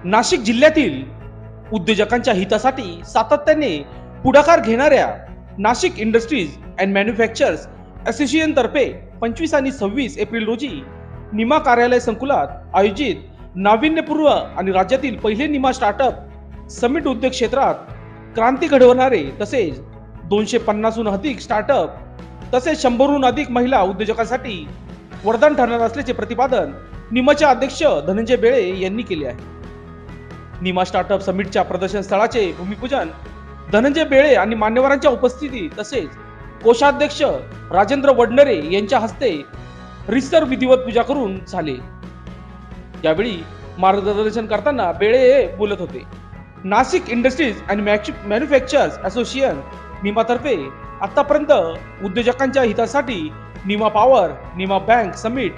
नाशिक जिल्ह्यातील उद्योजकांच्या हितासाठी सातत्याने पुढाकार घेणाऱ्या Nashik industries and manufacturers association तर्फे 25 आणि 26 एप्रिल रोजी निमा कार्यालय संकुलात आयोजित नाविन्यपूर्व आणि राज्यातील पहिले निमा स्टार्टअप समिट उद्योग क्षेत्रात क्रांती घडवणारे तसेच 250हून अधिक स्टार्टअप तसेच 100हून अधिक महिला उद्योजकांसाठी वरदान ठरणार असल्याचे प्रतिपादन निमाचे अध्यक्ष धनंजय बेळे यांनी केले आहे। निमा स्टार्टअप समिटच्या प्रदर्शन स्थळाचे भूमिपूजन धनंजय बेळे आणि मान्यवरांच्या उपस्थितीत तसेच कोषाध्यक्ष राजेंद्र वडनरे यांच्या हस्ते रिसर विधिवत पूजा करून झाले। यावेळी मार्गदर्शन करताना बेळे बोलत होते। Nashik industries and manufacturers association निमातर्फे आतापर्यंत उद्योजकांच्या हितासाठी Nima power, Nima bank summit